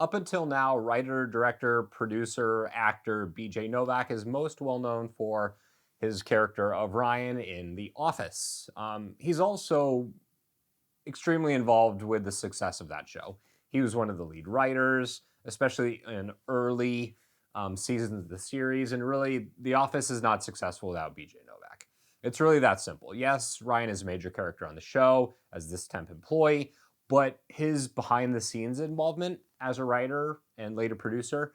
Up until now, writer, director, producer, actor BJ Novak is most well known for his character of Ryan in The Office. He's also extremely involved with the success of that show. He was one of the lead writers, especially in early seasons of the series. And really, The Office is not successful without BJ Novak. It's really that simple. Yes, Ryan is a major character on the show as this temp employee, but his behind the scenes involvement as a writer and later producer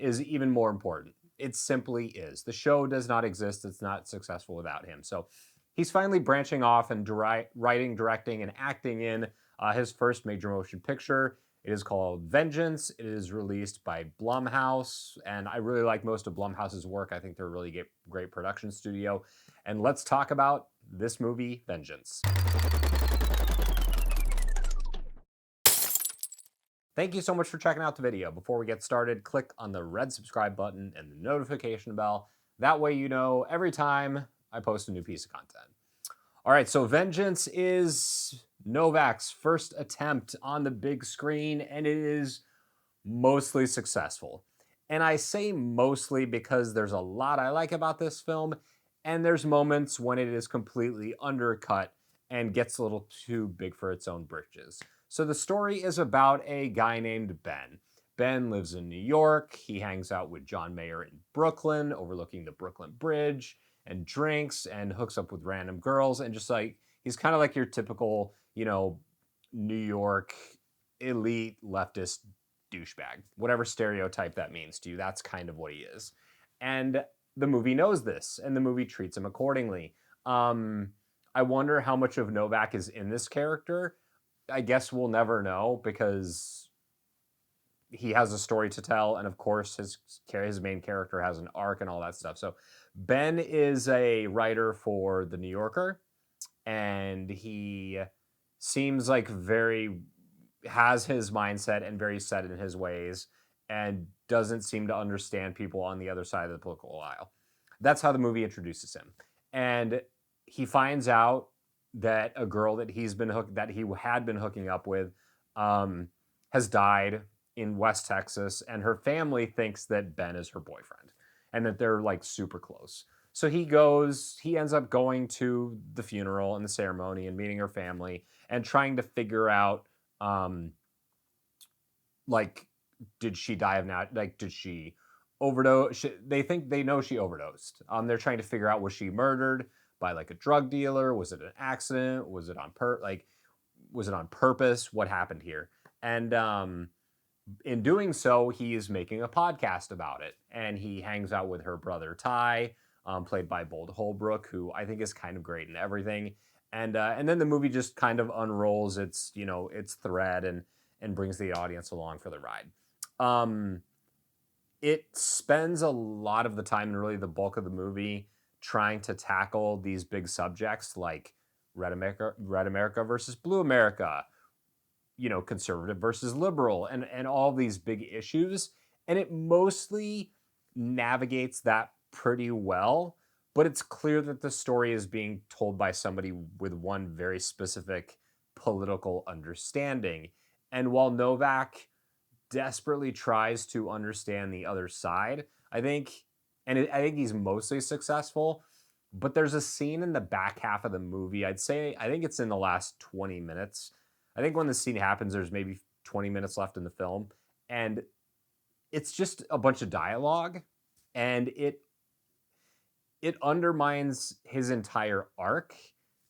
is even more important. It simply is. The show does not exist. It's not successful without him. So he's finally branching off and writing, directing, and acting in his first major motion picture. It is called Vengeance. It is released by Blumhouse, and I really like most of Blumhouse's work. I think they're a really great production studio. And let's talk about this movie, Vengeance. Thank you so much for checking out the video. Before we get started, click on the red subscribe button and the notification bell. That way you know every time I post a new piece of content. All right, so Vengeance is Novak's first attempt on the big screen, and it is mostly successful. And I say mostly because there's a lot I like about this film, and there's moments when it is completely undercut and gets a little too big for its own britches. So the story is about a guy named Ben. Ben lives in New York. He hangs out with John Mayer in Brooklyn, overlooking the Brooklyn Bridge, and drinks and hooks up with random girls. And just like, he's kind of like your typical, New York elite leftist douchebag, whatever stereotype that means to you. That's kind of what he is. And the movie knows this, and the movie treats him accordingly. I wonder how much of Novak is in this character. I guess we'll never know because he has a story to tell, and of course his main character has an arc and all that stuff. So Ben is a writer for The New Yorker, and he seems like has his mindset and very set in his ways, and doesn't seem to understand people on the other side of the political aisle. That's how the movie introduces him. And he finds out that a girl that he had been hooking up with has died in West Texas, and her family thinks that Ben is her boyfriend and that they're like super close. So he ends up going to the funeral and the ceremony and meeting her family and trying to figure out like, did she die of did she overdose? They know she overdosed. They're trying to figure out, was she murdered by like a drug dealer? Was it an accident? Was it on purpose? What happened here? And in doing so, he is making a podcast about it, and he hangs out with her brother Ty, played by Bold Holbrook, who I think is kind of great in everything. And then the movie just kind of unrolls its thread and brings the audience along for the ride. It spends a lot of the time, and really the bulk of the movie, trying to tackle these big subjects like Red America versus Blue America, conservative versus liberal, and all these big issues. And it mostly navigates that pretty well, but it's clear that the story is being told by somebody with one very specific political understanding. And while Novak desperately tries to understand the other side, I think he's mostly successful. But there's a scene in the back half of the movie. I think it's in the last 20 minutes. I think when the scene happens, there's maybe 20 minutes left in the film, and it's just a bunch of dialogue, and it undermines his entire arc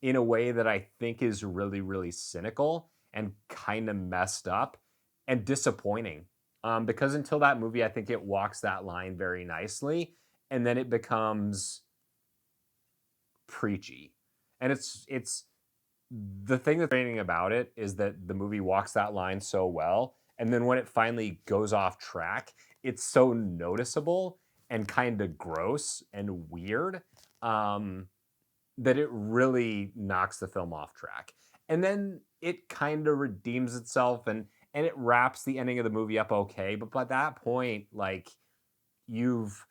in a way that I think is really, really cynical and kind of messed up and disappointing. Because until that movie, I think it walks that line very nicely, and then it becomes preachy. And it's the thing that's frustrating about it is that the movie walks that line so well, and then when it finally goes off track, it's so noticeable and kind of gross and weird that it really knocks the film off track. And then it kind of redeems itself, and it wraps the ending of the movie up okay. But by that point, like, you've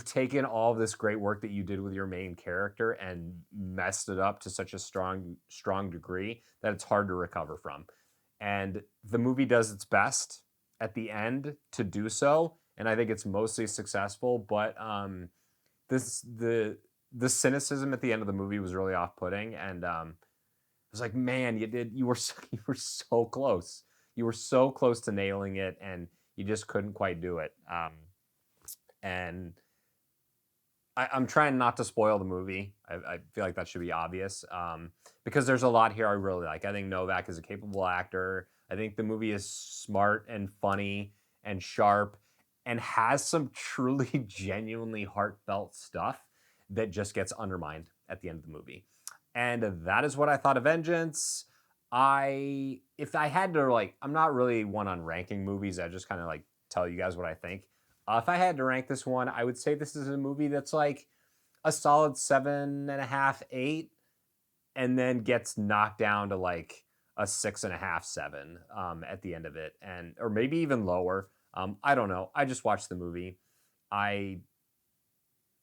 taken all of this great work that you did with your main character and messed it up to such a strong degree that it's hard to recover from. And the movie does its best at the end to do so, and I think it's mostly successful. But this the cynicism at the end of the movie was really off-putting, and it was like, man, you were you were so close. You were so close to nailing it, and you just couldn't quite do it. And I'm trying not to spoil the movie. I feel like that should be obvious, because there's a lot here I really like. I think Novak is a capable actor. I think the movie is smart and funny and sharp and has some truly, genuinely heartfelt stuff that just gets undermined at the end of the movie. And that is what I thought of Vengeance. If I had to, like, I'm not really one on ranking movies. I just kind of like tell you guys what I think. If I had to rank this one, I would say this is a movie that's like a solid 7.5, 8, and then gets knocked down to like a 6.5, 7 at the end of it, and or maybe even lower. I don't know. I just watched the movie. I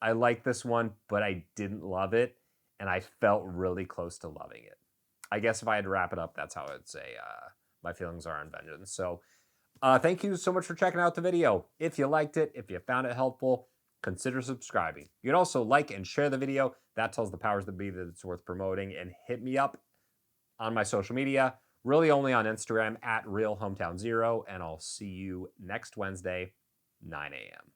I like this one, but I didn't love it, and I felt really close to loving it. I guess if I had to wrap it up, that's how I'd say my feelings are on Vengeance. So thank you so much for checking out the video. If you liked it, if you found it helpful, consider subscribing. You can also like and share the video. That tells the powers that be that it's worth promoting. And hit me up on my social media, really only on Instagram at RealHometownZero. And I'll see you next Wednesday, 9 a.m.